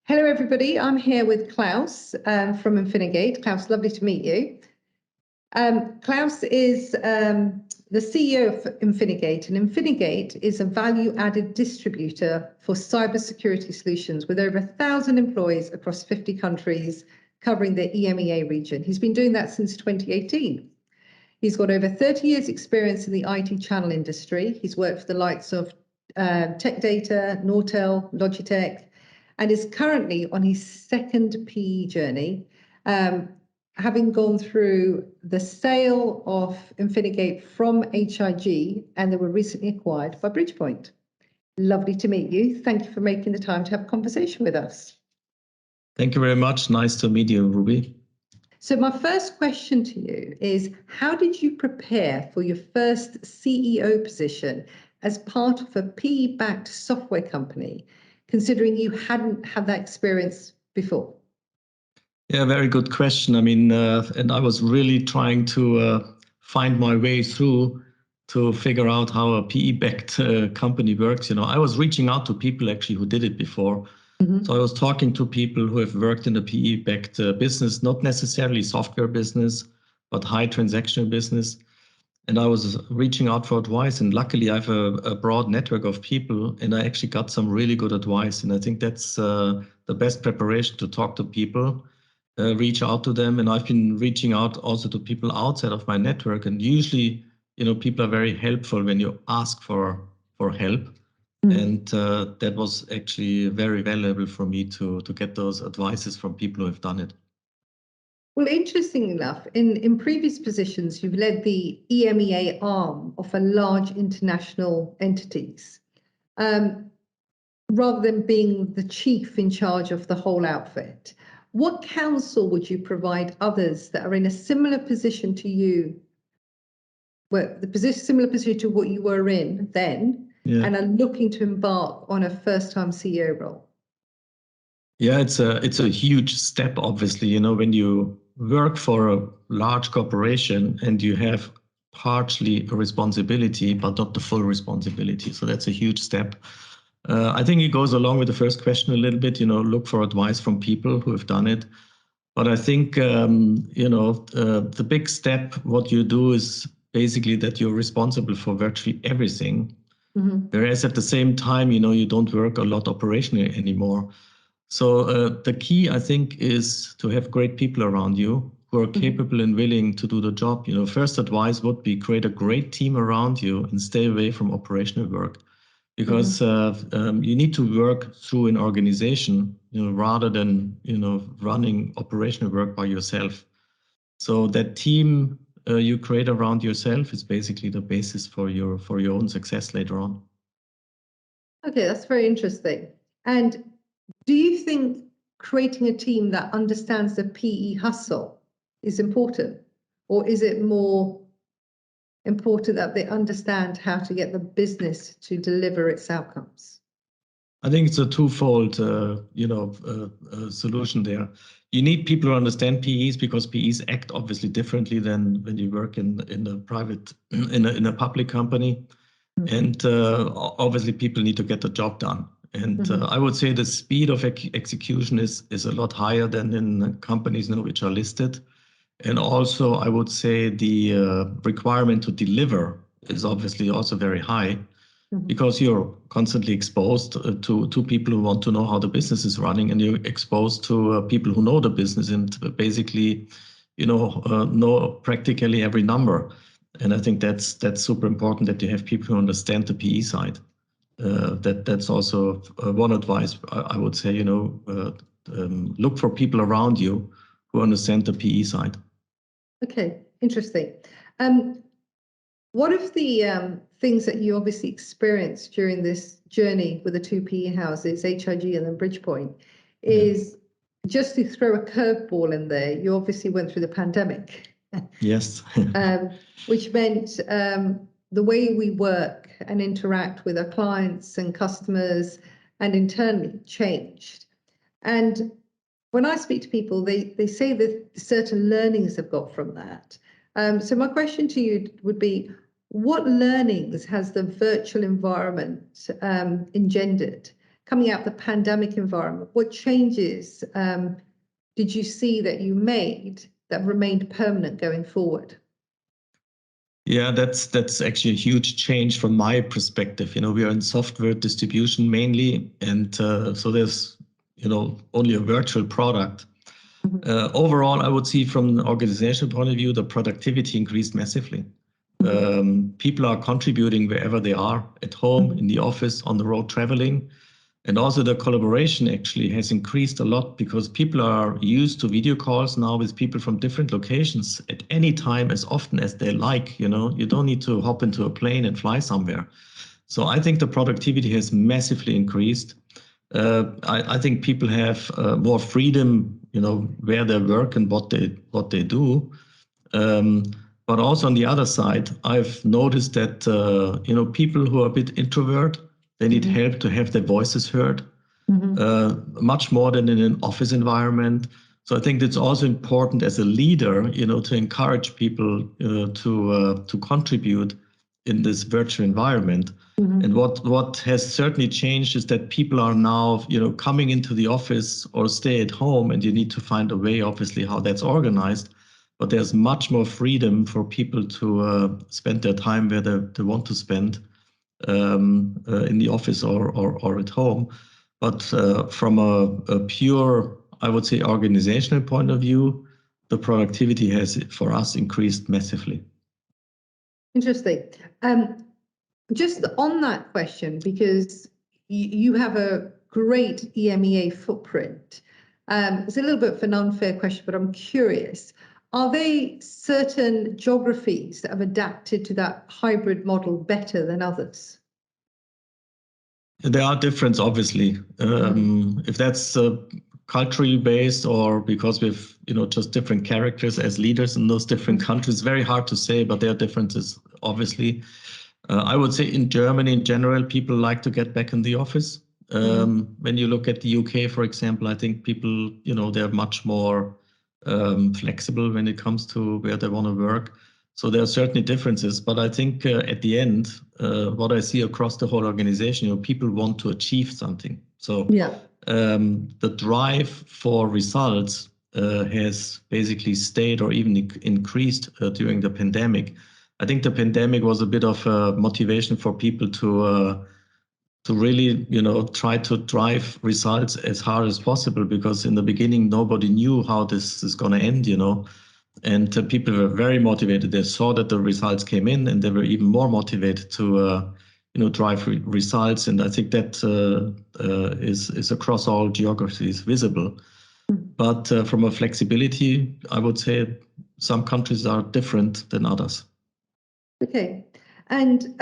Hello, everybody. I'm here with Klaus from Infinigate. Klaus, lovely to meet you. Klaus is the CEO of Infinigate, and Infinigate is a value-added distributor for cybersecurity solutions with over 1,000 employees across 50 countries, covering the EMEA region. He's been doing that since 2018. He's got over 30 years experience in the IT channel industry. He's worked for the likes of Tech Data, Nortel, Logitech, and is currently on his second PE journey, having gone through the sale of Infinigate from HIG, and they were recently acquired by Bridgepoint. Lovely to meet you. Thank you for making the time to have a conversation with us. Thank you very much. Nice to meet you, Ruby. So my first question to you is, how did you prepare for your first CEO position as part of a PE-backed software company, considering you hadn't had that experience before? Yeah, very good question. I mean, and I was really trying to find my way through to figure out how a PE-backed company works. You know, I was reaching out to people actually who did it before. So I was talking to people who have worked in a PE-backed business, not necessarily software business, but high transactional business. And I was reaching out for advice, and luckily I have a broad network of people, and I actually got some really good advice. And I think that's the best preparation, to talk to people, reach out to them. And I've been reaching out also to people outside of my network. And usually, you know, people are very helpful when you ask for help. And that was actually very valuable for me to get those advices from people who have done it. Well, interesting enough, in previous positions, you've led the EMEA arm of a large international entities, rather than being the chief in charge of the whole outfit. What counsel would you provide others that are in a similar position to you, similar position to what you were in then, and are looking to embark on a first-time CEO role? Yeah, it's a huge step, obviously. You know, when you work for a large corporation and you have partially a responsibility, but not the full responsibility. So that's a huge step. I think it goes along with the first question a little bit, you know, look for advice from people who have done it. But I think, you know, the big step, what you do is basically that you're responsible for virtually everything. Whereas at the same time, you know, you don't work a lot operationally anymore. So the key, I think, is to have great people around you who are capable and willing to do the job. You know, first advice would be create a great team around you and stay away from operational work, because you need to work through an organization, you know, rather than, you know, running operational work by yourself. So that team you create around yourself is basically the basis for your own success later on. Okay, that's very interesting. And do you think creating a team that understands the PE hustle is important, or is it more important that they understand how to get the business to deliver its outcomes? I think it's a twofold, you know, solution there. You need people who understand PEs, because PEs act obviously differently than when you work in a private, in a public company. And obviously people need to get the job done. And I would say the speed of execution is a lot higher than in companies, you know, which are listed. And also I would say the requirement to deliver is obviously also very high, because you're constantly exposed to people who want to know how the business is running, and you're exposed to people who know the business and basically, you know practically every number. And I think that's super important, that you have people who understand the PE side. That's also one advice I would say, you know, look for people around you who understand the PE side. Okay, interesting. One of the things that you obviously experienced during this journey with the two PE houses, HIG and then Bridgepoint, is just to throw a curveball in there, you obviously went through the pandemic. Yes. Which meant the way we work and interact with our clients and customers and internally changed. And when I speak to people, they say that certain learnings have got from that. So my question to you would be, what learnings has the virtual environment engendered coming out of the pandemic environment, what changes did you see that you made that remained permanent going forward? Yeah, that's actually a huge change from my perspective. We are in software distribution mainly, and so there's only a virtual product. Overall, I would see from an organizational point of view, the productivity increased massively. People are contributing wherever they are, at home, in the office, on the road traveling. And also the collaboration actually has increased a lot because people are used to video calls now with people from different locations at any time, as often as they like. You don't need to hop into a plane and fly somewhere. So I think the productivity has massively increased. I think people have more freedom, where they work and what they do. But also on the other side, I've noticed that people who are a bit introvert, they need help to have their voices heard, much more than in an office environment. So I think it's also important as a leader, to encourage people to contribute in this virtual environment. And what has certainly changed is that people are now, coming into the office or stay at home, and you need to find a way, obviously, how that's organized. But there's much more freedom for people to spend their time where they want to spend, in the office or at home. But from a pure, I would say, organizational point of view, the productivity has, for us, increased massively. Interesting. Just on that question, because you have a great EMEA footprint, it's a little bit of an unfair question, but I'm curious. Are there certain geographies that have adapted to that hybrid model better than others? There are differences, obviously. If that's culturally based or because we've, just different characters as leaders in those different countries, very hard to say, but there are differences, obviously. I would say in Germany, in general, people like to get back in the office. When you look at the UK, for example, I think people, they're much more flexible when it comes to where they want to work. So there are certainly differences, but I think at the end, what I see across the whole organization, people want to achieve something. So the drive for results has basically stayed or even increased during the pandemic. I think the pandemic was a bit of a motivation for people to really, try to drive results as hard as possible, because in the beginning, nobody knew how this is going to end, and people were very motivated. They saw that the results came in, and they were even more motivated to, drive results. And I think that is across all geographies visible. But from a flexibility, I would say some countries are different than others. Okay. And,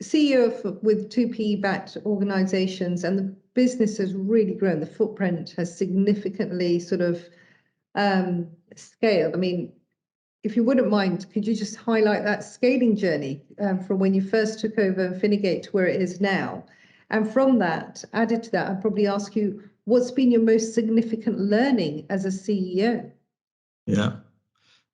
CEO with two PE-backed organizations, and the business has really grown. The footprint has significantly sort of scaled. I mean, if you wouldn't mind, could you just highlight that scaling journey from when you first took over Infinigate to where it is now? And from that, added to that, I'd probably ask you, what's been your most significant learning as a CEO? Yeah,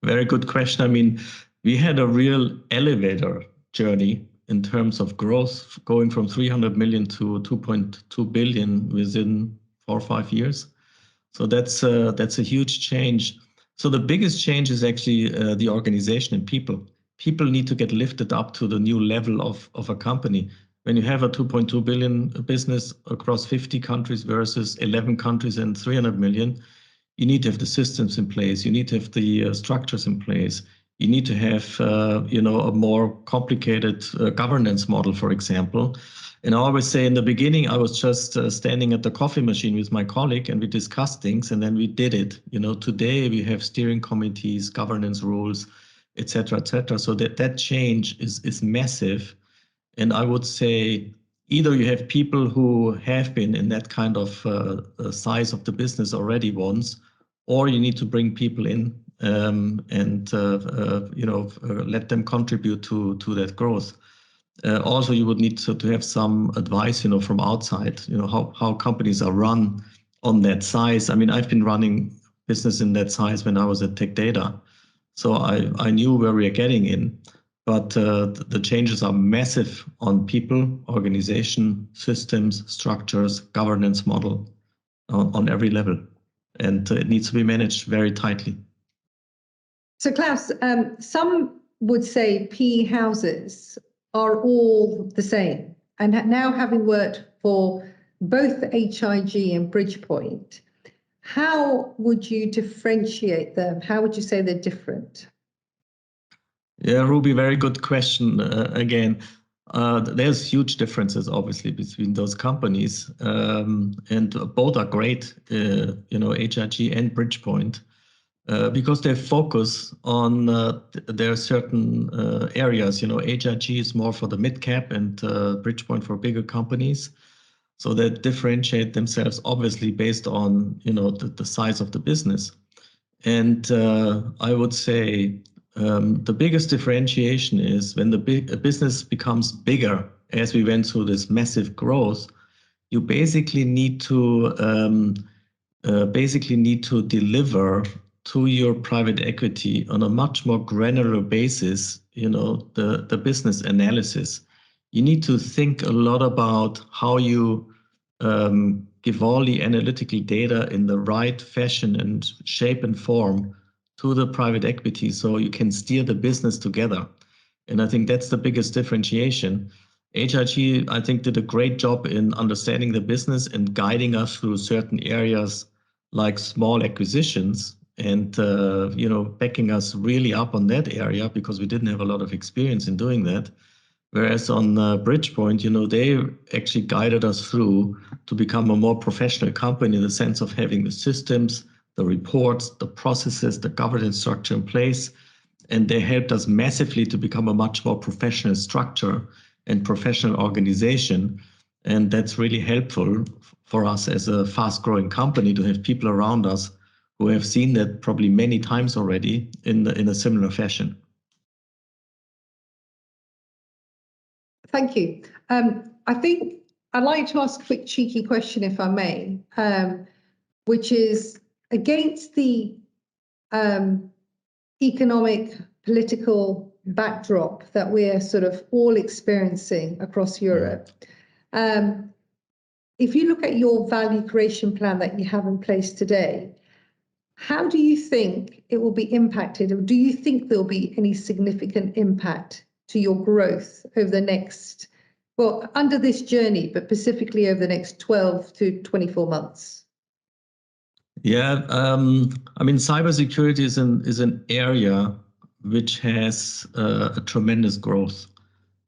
very good question. I mean, we had a real elevator journey in terms of growth, going from 300 million to 2.2 billion within 4 or 5 years. So that's a huge change. So the biggest change is actually the organization and people. People need to get lifted up to the new level of a company. When you have a 2.2 billion business across 50 countries versus 11 countries and 300 million, you need to have the systems in place. You need to have the structures in place. You need to have, a more complicated governance model, for example. And I always say in the beginning, I was just standing at the coffee machine with my colleague, and we discussed things, and then we did it. Today we have steering committees, governance rules, et cetera, et cetera. So that change is massive. And I would say either you have people who have been in that kind of size of the business already once, or you need to bring people in and let them contribute to that growth. Also, you would need to have some advice, from outside, how companies are run on that size. I mean, I've been running business in that size when I was at Tech Data, so I knew where we are getting in. but the changes are massive on people, organization, systems, structures, governance model on every level. And it needs to be managed very tightly. So Klaus, some would say PE houses are all the same. And now having worked for both HIG and Bridgepoint, how would you differentiate them? How would you say they're different? Yeah, Ruby, very good question. Again, there's huge differences, obviously, between those companies, and both are great, HIG and Bridgepoint, because they focus on their certain areas. HIG is more for the mid-cap and Bridgepoint for bigger companies. So they differentiate themselves, obviously, based on, the size of the business. And I would say the biggest differentiation is when the business becomes bigger, as we went through this massive growth, you basically need to deliver to your private equity on a much more granular basis, the business analysis. You need to think a lot about how you give all the analytical data in the right fashion and shape and form to the private equity so you can steer the business together. And I think that's the biggest differentiation. HIG, I think, did a great job in understanding the business and guiding us through certain areas like small acquisitions and backing us really up on that area because we didn't have a lot of experience in doing that. Whereas on Bridgepoint, they actually guided us through to become a more professional company in the sense of having the systems, the reports, the processes, the governance structure in place. And they helped us massively to become a much more professional structure and professional organization. And that's really helpful for us as a fast-growing company to have people around us who have seen that probably many times already in a similar fashion. Thank you. I think I'd like to ask a quick cheeky question, if I may, which is against the economic, political backdrop that we're sort of all experiencing across Europe. If you look at your value creation plan that you have in place today, how do you think it will be impacted, or do you think there'll be any significant impact to your growth over the next, under this journey, but specifically over the next 12 to 24 months? Yeah, cybersecurity is an area which has a tremendous growth.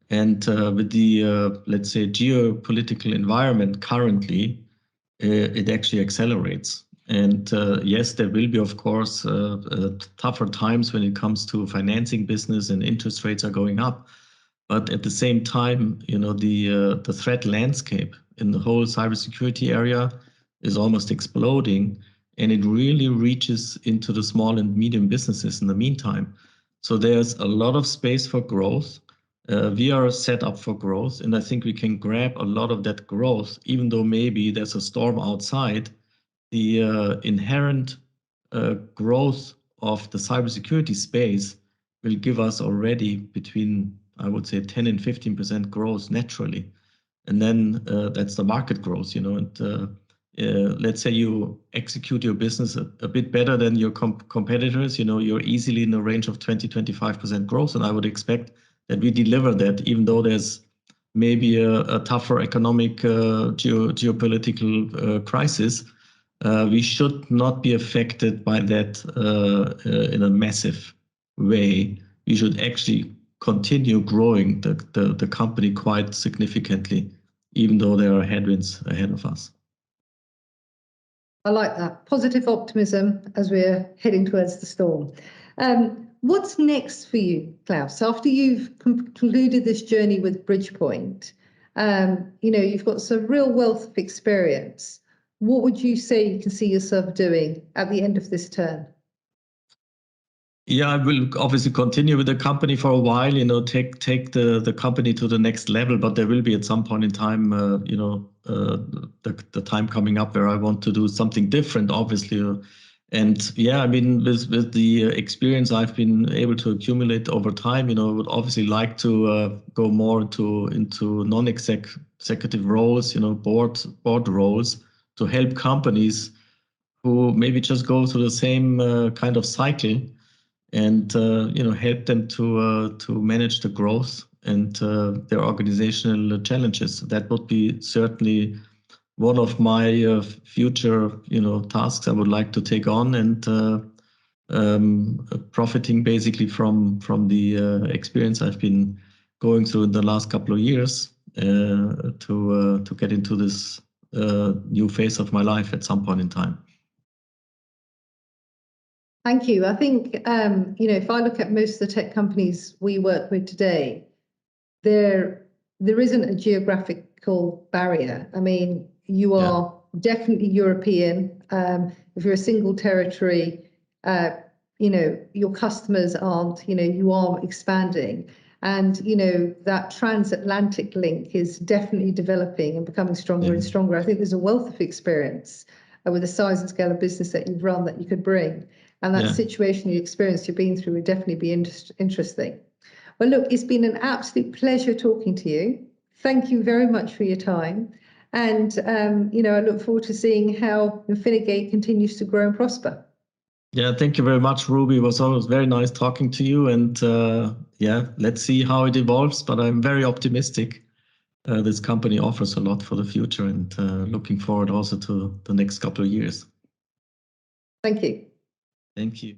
And with the, let's say, geopolitical environment currently, it actually accelerates. And yes, there will be, of course, tougher times when it comes to financing business and interest rates are going up. But at the same time, the threat landscape in the whole cybersecurity area is almost exploding. And it really reaches into the small and medium businesses in the meantime. So there's a lot of space for growth. We are set up for growth, and I think we can grab a lot of that growth, even though maybe there's a storm outside. The inherent growth of the cybersecurity space will give us already between, I would say, 10 and 15% growth naturally. And then that's the market growth, and let's say you execute your business a bit better than your competitors, you're easily in the range of 20-25% growth. And I would expect that we deliver that, even though there's maybe a tougher economic geopolitical crisis. We should not be affected by that in a massive way. We should actually continue growing the company quite significantly, even though there are headwinds ahead of us. I like that. Positive optimism as we're heading towards the storm. What's next for you, Klaus? After you've concluded this journey with Bridgepoint, you've got some real wealth of experience. What would you say you can see yourself doing at the end of this term? Yeah, I will obviously continue with the company for a while, take the company to the next level, but there will be at some point in time, the time coming up where I want to do something different, obviously, And yeah, I mean, with the experience I've been able to accumulate over time, I would obviously like to go more into non-executive roles, board roles, to help companies who maybe just go through the same kind of cycle, and help them to manage the growth and their organizational challenges. That would be certainly one of my future tasks I would like to take on, and profiting basically from the experience I've been going through in the last couple of years, to get into this new phase of my life at some point in time. Thank you. I think, if I look at most of the tech companies we work with today, there isn't a geographical barrier. I mean, you are definitely European. If you're a single territory, your customers aren't, you are expanding. And, that transatlantic link is definitely developing and becoming stronger and stronger. I think there's a wealth of experience with the size and scale of business that you've run that you could bring. And that situation, the experience you've been through would definitely be interesting. Well, look, it's been an absolute pleasure talking to you. Thank you very much for your time. And, I look forward to seeing how Infinigate continues to grow and prosper. Yeah, thank you very much, Ruby. It was always very nice talking to you. And let's see how it evolves. But I'm very optimistic. This company offers a lot for the future, and looking forward also to the next couple of years. Thank you. Thank you.